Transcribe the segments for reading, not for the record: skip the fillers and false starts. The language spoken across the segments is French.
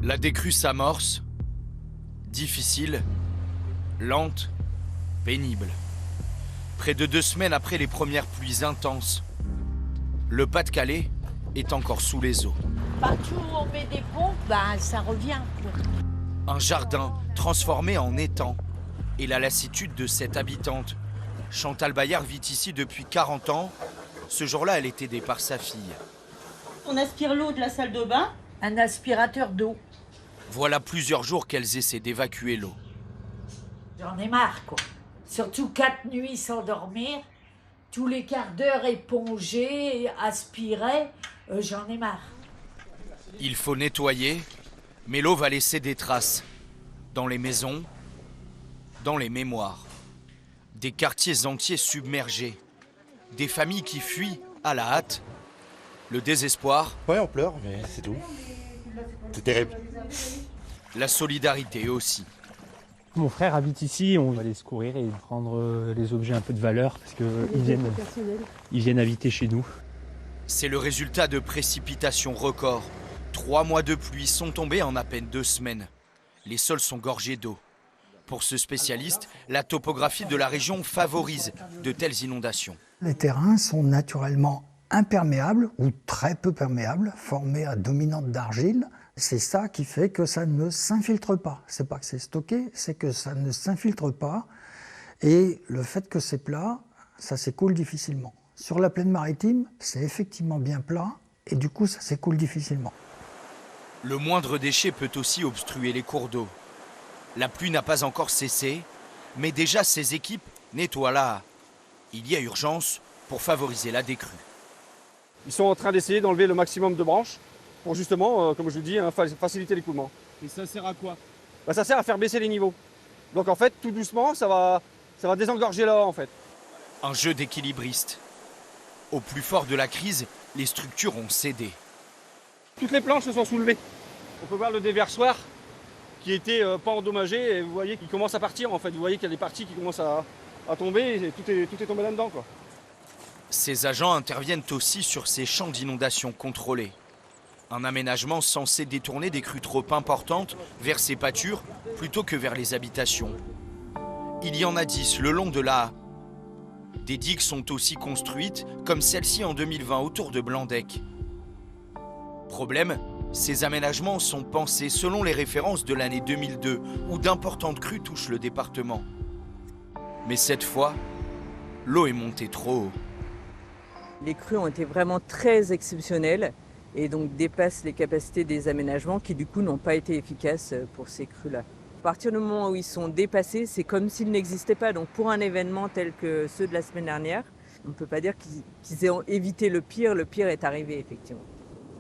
La décrue s'amorce, difficile, lente, pénible. Près de 2 semaines après les premières pluies intenses, le Pas-de-Calais est encore sous les eaux. Partout où on met des pompes, ça revient. Un jardin transformé en étang et la lassitude de cette habitante. Chantal Bayard vit ici depuis 40 ans. Ce jour-là, elle est aidée par sa fille. On aspire l'eau de la salle de bain. Un aspirateur d'eau. Voilà plusieurs jours qu'elles essaient d'évacuer l'eau. J'en ai marre, quoi. Surtout 4 nuits sans dormir, tous les quarts d'heure éponger, aspirer, j'en ai marre. Il faut nettoyer, mais l'eau va laisser des traces. Dans les maisons, dans les mémoires. Des quartiers entiers submergés. Des familles qui fuient à la hâte. Le désespoir. Ouais, on pleure, mais c'est tout. C'est terrible. La solidarité aussi. Mon frère habite ici, on va aller secourir et prendre les objets un peu de valeur parce qu'ils viennent habiter chez nous. C'est le résultat de précipitations records. 3 mois de pluie sont tombés en à peine 2 semaines. Les sols sont gorgés d'eau. Pour ce spécialiste, la topographie de la région favorise de telles inondations. Les terrains sont naturellement imperméables ou très peu perméables, formés à dominante d'argile. C'est ça qui fait que ça ne s'infiltre pas. C'est pas que c'est stocké, c'est que ça ne s'infiltre pas. Et le fait que c'est plat, ça s'écoule difficilement. Sur la plaine maritime, c'est effectivement bien plat et du coup, ça s'écoule difficilement. Le moindre déchet peut aussi obstruer les cours d'eau. La pluie n'a pas encore cessé, mais déjà ces équipes nettoient là. Il y a urgence pour favoriser la décrue. Ils sont en train d'essayer d'enlever le maximum de branches pour justement, comme je vous dis, faciliter l'écoulement. Et ça sert à quoi? Ça sert à faire baisser les niveaux. Donc en fait, tout doucement, ça va désengorger là en fait. Un jeu d'équilibriste. Au plus fort de la crise, les structures ont cédé. Toutes les planches se sont soulevées. On peut voir le déversoir qui était pas endommagé et vous voyez qu'il commence à partir en fait. Vous voyez qu'il y a des parties qui commencent à tomber et tout est tombé là-dedans, quoi. Ces agents interviennent aussi sur ces champs d'inondation contrôlés. Un aménagement censé détourner des crues trop importantes vers ces pâtures plutôt que vers les habitations. Il y en a 10 le long de l'Aa. Des digues sont aussi construites, comme celle-ci en 2020 autour de Blandec. Problème, ces aménagements sont pensés selon les références de l'année 2002, où d'importantes crues touchent le département. Mais cette fois, l'eau est montée trop haut. Les crues ont été vraiment très exceptionnelles et donc dépassent les capacités des aménagements qui du coup n'ont pas été efficaces pour ces crues-là. À partir du moment où ils sont dépassés, c'est comme s'ils n'existaient pas. Donc pour un événement tel que ceux de la semaine dernière, on ne peut pas dire qu'ils aient évité le pire est arrivé effectivement.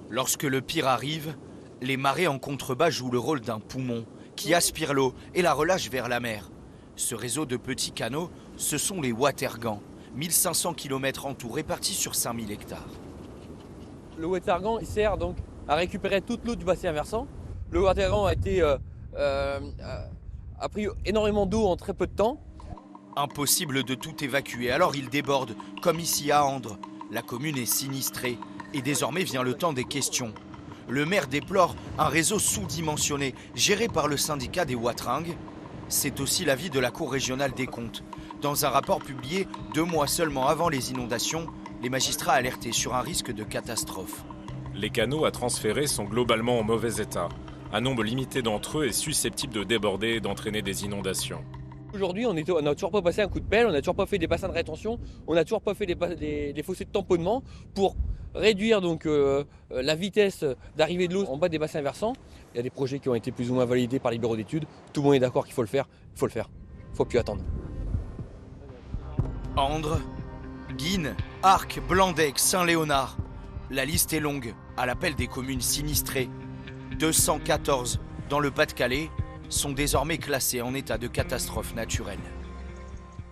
Lorsque le pire arrive, les marées en contrebas jouent le rôle d'un poumon qui aspire l'eau et la relâche vers la mer. Ce réseau de petits canaux, ce sont les Watergans. 1500 km en tout répartis sur 5000 hectares. Le Watergan il sert donc à récupérer toute l'eau du bassin versant. Le Watergan a pris énormément d'eau en très peu de temps. Impossible de tout évacuer, alors il déborde, comme ici à Andres. La commune est sinistrée et désormais vient le temps des questions. Le maire déplore un réseau sous-dimensionné géré par le syndicat des Watringues. C'est aussi l'avis de la Cour régionale des comptes. Dans un rapport publié 2 mois seulement avant les inondations, les magistrats alertaient sur un risque de catastrophe. Les canaux à transférer sont globalement en mauvais état. Un nombre limité d'entre eux est susceptible de déborder et d'entraîner des inondations. Aujourd'hui, on n'a toujours pas passé un coup de pelle, on n'a toujours pas fait des bassins de rétention, on n'a toujours pas fait des fossés de tamponnement pour réduire donc la vitesse d'arrivée de l'eau en bas des bassins versants. Il y a des projets qui ont été plus ou moins validés par les bureaux d'études. Tout le monde est d'accord qu'il faut le faire, il faut le faire. Il ne faut plus attendre. Andres, Guînes, Arques, Blandec, Saint-Léonard. La liste est longue, à l'appel des communes sinistrées. 214 dans le Pas-de-Calais sont désormais classées en état de catastrophe naturelle.